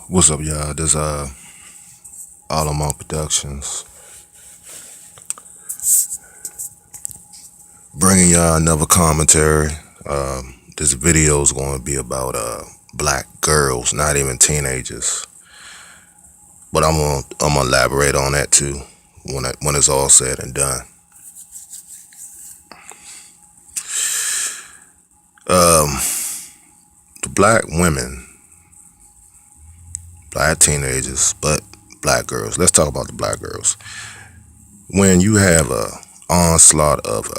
What's up, y'all? This Alamo Productions bringing y'all another commentary. This video is going to be about black girls, not even teenagers, but I'm gonna elaborate on that too when it's all said and done. Um, the black women, black teenagers, but black girls. Let's talk about the black girls. When you have a onslaught of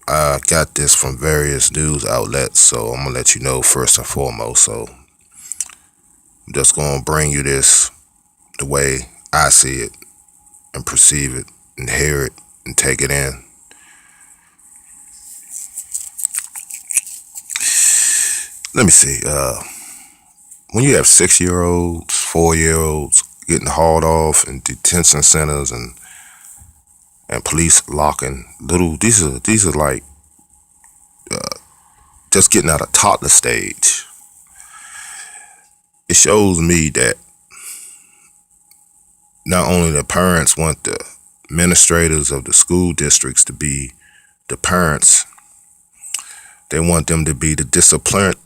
I got this from various news outlets, so I'm gonna let you know first and foremost. So I'm just gonna bring you this the way I see it and perceive it and hear it and take it in. Let me see. When you have 6-year-olds, 4-year-olds getting hauled off in detention centers and police locking little, these are like just getting out of toddler stage. It shows me that not only the parents want the administrators of the school districts to be the parents, they want them to be the disciplinary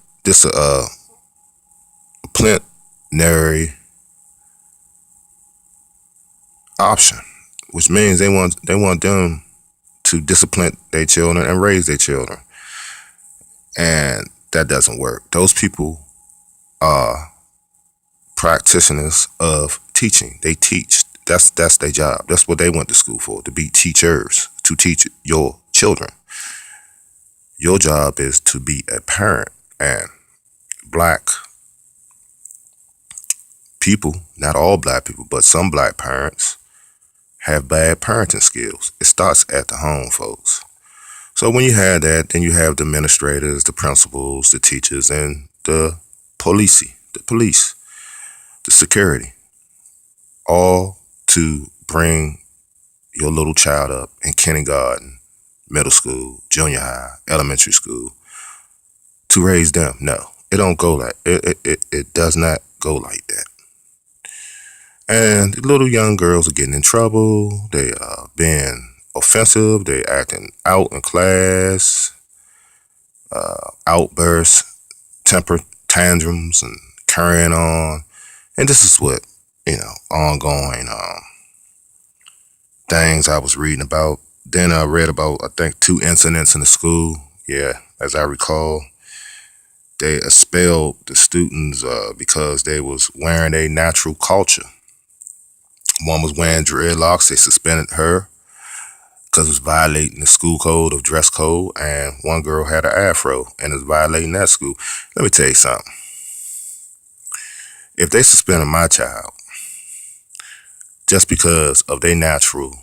option, which means they want them to discipline their children and raise their children, and that doesn't work. Those people are practitioners of teaching. They teach. That's their job. That's what they went to school for, to be teachers, to teach your children. Your job is to be a parent, and black people, not all black people, but some black parents have bad parenting skills. It starts at the home, folks. So when you have that, then you have the administrators, the principals, the teachers, and the police, the security, all to bring your little child up in kindergarten, middle school, junior high, elementary school, to raise them. No, it don't go like it does not go like that. And the little young girls are getting in trouble. They are being offensive. They acting out in class, outbursts, temper tantrums, and carrying on. And this is what, ongoing things I was reading about. Then I read about, I think, 2 incidents in the school. Yeah, as I recall, they expelled the students because they was wearing a natural culture. One was wearing dreadlocks. They suspended her because it was violating the school code of dress code. And one girl had an afro and is violating that school. Let me tell you something. If they suspended my child just because of their natural,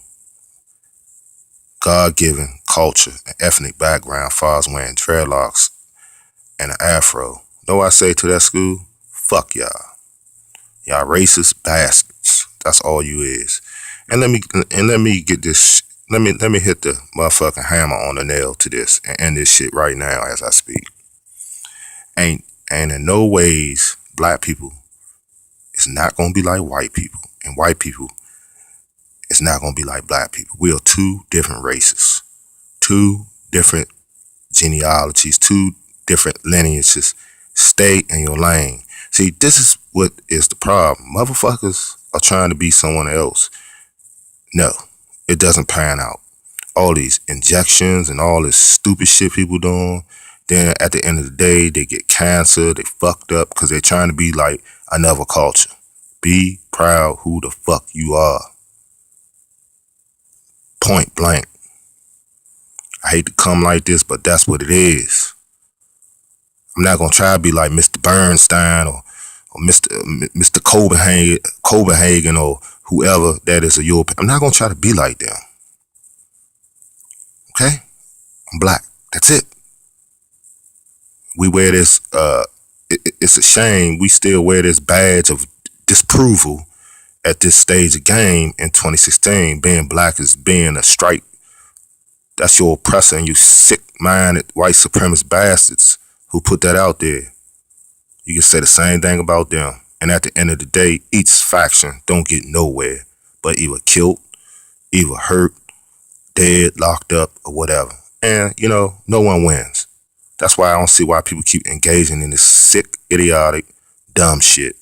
God-given culture and ethnic background, far as wearing dreadlocks and an afro, know I say to that school, fuck y'all. Y'all racist bastards. That's all you is. And let me get this. Let me hit the motherfucking hammer on the nail to this and end this shit right now as I speak. Ain't in no ways black people is not gonna be like white people, and white people is not gonna be like black people. We are 2 different races, 2 different genealogies, 2 different lineages. Stay in your lane. See, this is what is the problem. Motherfuckers are trying to be someone else. No, it doesn't pan out. All these injections and all this stupid shit people doing. Then at the end of the day, they get cancer. They fucked up because they're trying to be like another culture. Be proud who the fuck you are. Point blank. I hate to come like this, but that's what it is. I'm not gonna try to be like Mr. Bernstein or Mr. Copenhagen or whoever that is a European. I'm not gonna try to be like them. Okay? I'm black. That's it. We wear this, it's a shame we still wear this badge of disapproval at this stage of game in 2016. Being black is being a strike. That's your oppressor, and you sick-minded white supremacist bastards who put that out there. You can say the same thing about them. And at the end of the day, each faction don't get nowhere but either killed, either hurt, dead, locked up, or whatever. And, no one wins. That's why I don't see why people keep engaging in this sick, idiotic, dumb shit.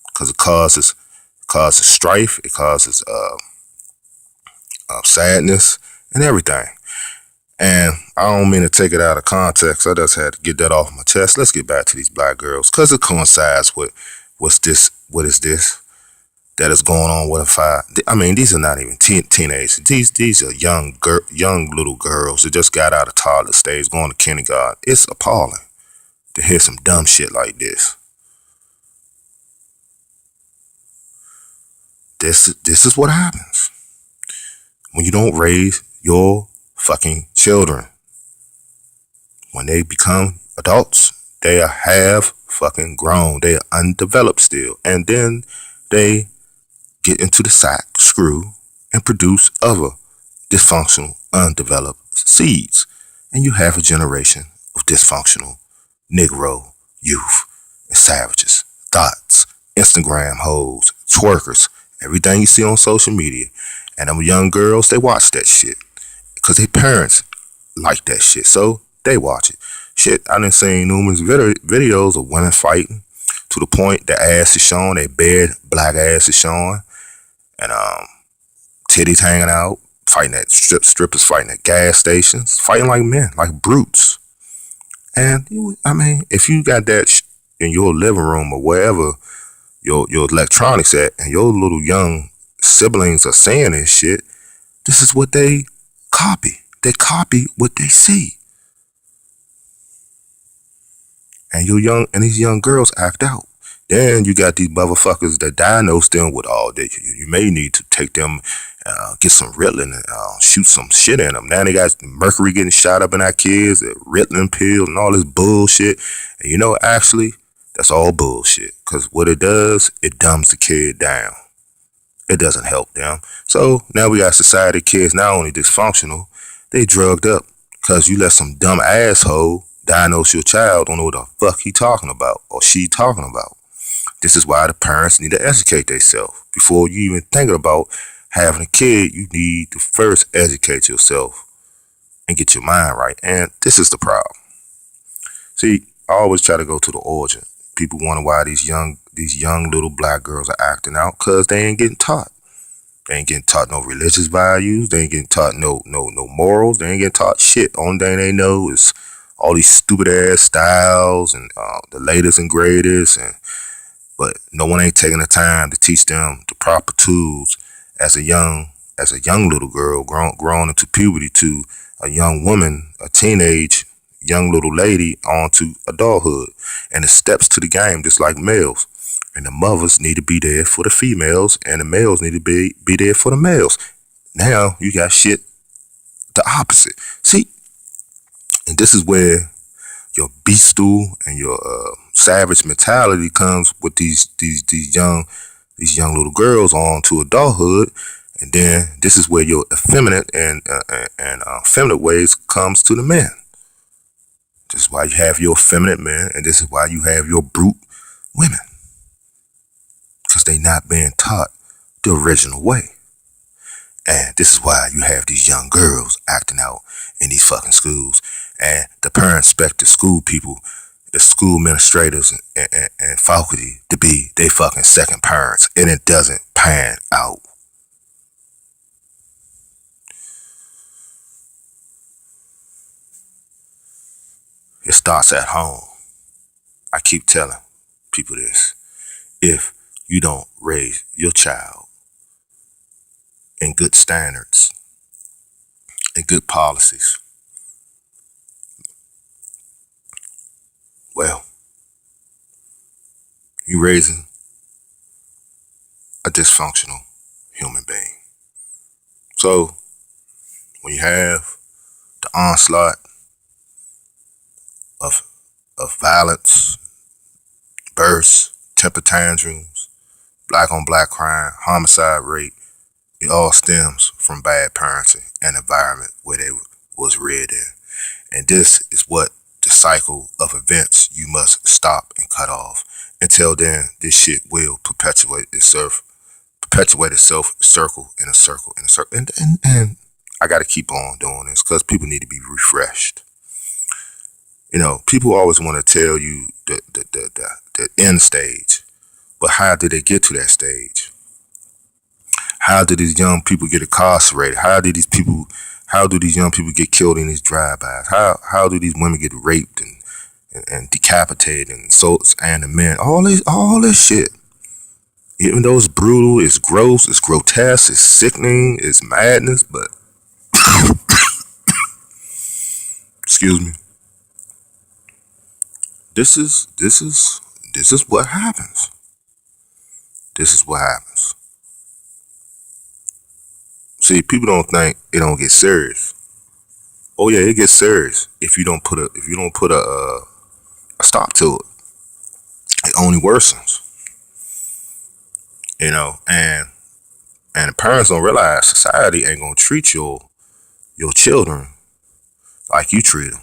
Because it causes strife, it causes sadness, and everything. And I don't mean to take it out of context. I just had to get that off my chest. Let's get back to these black girls, because it coincides with what is this that is going on with a five. I mean, these are not even teenagers. These are young little girls that just got out of toddler stage, going to kindergarten. It's appalling to hear some dumb shit like this. This is what happens when you don't raise your fucking children. When they become adults, they are half fucking grown. They are undeveloped still. And then they get into the sack, screw, and produce other dysfunctional, undeveloped seeds. And you have a generation of dysfunctional Negro youth and savages, thoughts, Instagram hoes, twerkers, everything you see on social media. And them young girls, they watch that shit because their parents like that shit, so they watch it. Shit, I done seen numerous videos of women fighting to the point their ass is showing, their bare black ass is showing, and titties hanging out, fighting at strippers, fighting at gas stations, fighting like men, like brutes. And I mean, if you got that in your living room or wherever your electronics at, and your little young siblings are saying this shit, this is what they copy. They copy what they see. And these young girls act out. Then you got these motherfuckers that diagnose them with all that. You may need to take them, get some Ritalin and shoot some shit in them. Now they got mercury getting shot up in our kids, Ritalin pills and all this bullshit. And actually, that's all bullshit. Because what it does, it dumbs the kid down. It doesn't help them. So now we got society kids not only dysfunctional, they drugged up. Because you let some dumb asshole diagnose your child, don't know what the fuck he talking about or she talking about. This is why the parents need to educate themselves. Before you even thinking about having a kid, you need to first educate yourself and get your mind right. And this is the problem. See, I always try to go to the origin. People wonder why these young little black girls are acting out, because they ain't getting taught. They ain't getting taught no religious values. They ain't getting taught no morals. They ain't getting taught shit. Only thing they know is all these stupid ass styles and the latest and greatest, but no one ain't taking the time to teach them the proper tools as a young little girl grown into puberty, to a young woman, a teenage young little lady, on to adulthood, and the steps to the game, just like males. And the mothers need to be there for the females, and the males need to be there for the males. Now you got shit the opposite. See, and this is where your bestial and your savage mentality comes with these young little girls on to adulthood, and then this is where your effeminate and feminine ways comes to the men. This is why you have your effeminate men, and this is why you have your brute women, because they not being taught the original way. And this is why you have these young girls acting out in these fucking schools. And the parents expect the school people, the school administrators and faculty to be they fucking second parents. And it doesn't pan out. It starts at home. I keep telling people this. If you don't raise your child in good standards and good policies, well, you're raising a dysfunctional human being. So when you have the onslaught of violence, bursts, temper tantrums, black on black crime, homicide rate, it all stems from bad parenting and environment where they was reared in. And this is what the cycle of events you must stop and cut off. Until then, this shit will perpetuate itself, circle in a circle in a circle, and I got to keep on doing this because people need to be refreshed. People always want to tell you the end stage, but how did they get to that stage? How did these young people get incarcerated? How do these young people get killed in these drive-bys? How do these women get raped and decapitated and and the men? All this shit. Even though it's brutal, it's gross, it's grotesque, it's sickening, it's madness, but excuse me. This is what happens. This is what happens. See, people don't think it don't get serious. Oh yeah, it gets serious if you don't put a stop to it. It only worsens. And the parents don't realize society ain't gonna treat your children like you treat them.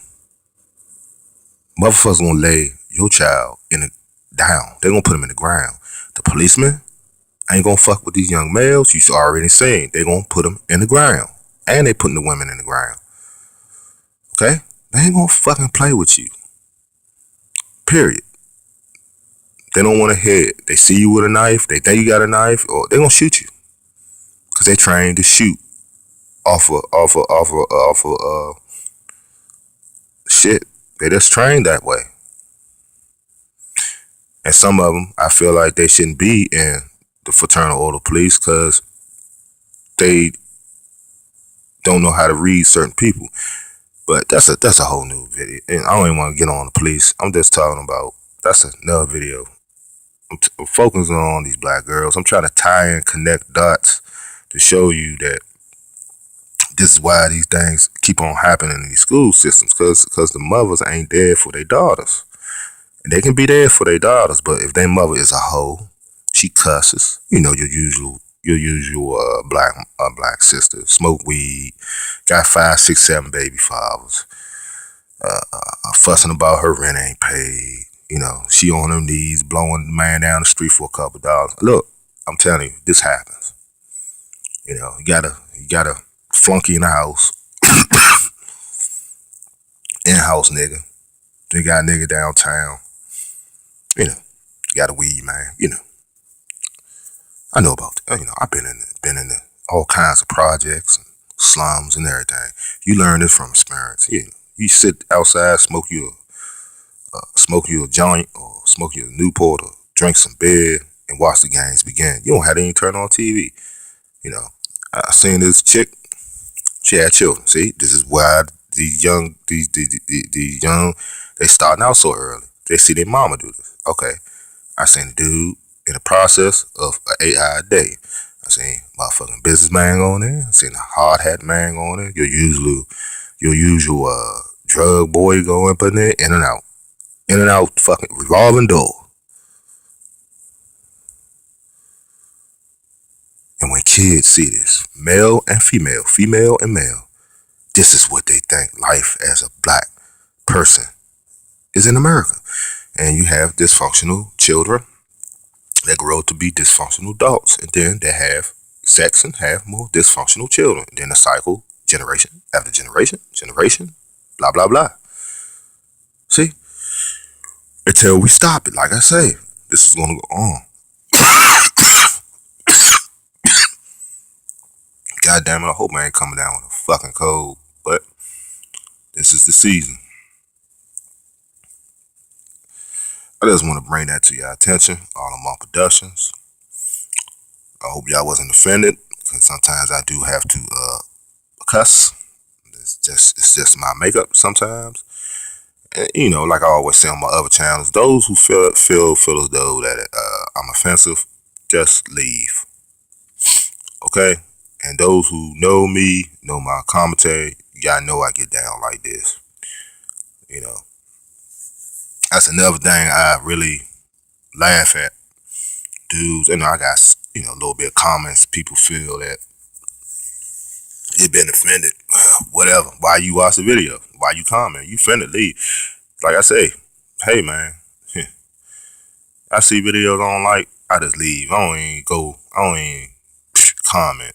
Motherfuckers gonna lay your child down. They gonna put him in the ground. The policeman ain't gonna fuck with these young males. You already seen. They gonna put them in the ground. And they putting the women in the ground. Okay? They ain't gonna fucking play with you. Period. They don't want to hit. They see you with a knife. They think you got a knife, or they gonna shoot you. Cause they trained to shoot off of shit. They just trained that way. And some of them, I feel like they shouldn't be in the fraternal order police because they don't know how to read certain people. But that's a whole new video. And I don't even want to get on the police. I'm just talking about, that's another video. I'm focusing on these black girls. I'm trying to tie and connect dots to show you that this is why these things keep on happening in these school systems, because the mothers ain't there for their daughters. And they can be there for their daughters, but if their mother is a hoe, she cusses, your usual black sister, smoke weed, got 5, 6, 7 baby fathers, fussing about her rent ain't paid, she on her knees blowing the man down the street for a couple dollars. Look, I'm telling you, this happens. You got a flunky in the house, in-house nigga. They got a nigga downtown. You got a weed man. I know about that. I've been in all kinds of projects and slums and everything. You learn this from experience. You sit outside, smoke you a joint or smoke you a Newport or drink some beer and watch the games begin. You don't have to even turn on TV. I seen this chick. She had children. See, this is why these young, they starting out so early. They see their mama do this. Okay, I seen a dude in the process of an 8-hour day. I seen motherfucking businessman on there. I seen a hard hat man on there. Your usual drug boy going up in there, in and out, fucking revolving door. And when kids see this, male and female, female and male, this is what they think life as a black person is in America. And you have dysfunctional children that grow to be dysfunctional adults. And then they have sex and have more dysfunctional children. And then the cycle, generation after generation, blah, blah, blah. See? Until we stop it, like I say, this is going to go on. God damn it, I hope I ain't coming down with a fucking cold, but this is the season. I just want to bring that to your attention, all of my productions. I hope y'all wasn't offended, because sometimes I do have to cuss. It's just my makeup sometimes. And, like I always say on my other channels, those who feel as though that I'm offensive, just leave. Okay? And those who know me, know my commentary, y'all know I get down like this. That's another thing I really laugh at. Dudes, I got, a little bit of comments. People feel that they been offended. Whatever. Why you watch the video? Why you comment? You offended, leave. Like I say, hey man, I see videos I don't like, I just leave. I don't even go. I don't even comment.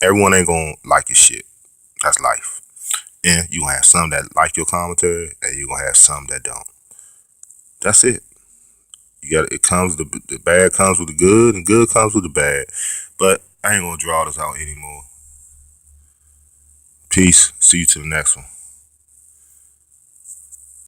Everyone ain't gonna like your shit. That's life. And you gonna have some that like your commentary, and you gonna have some that don't. That's it. You got it. Comes the bad comes with the good, and good comes with the bad. But I ain't gonna draw this out anymore. Peace. See you to the next one.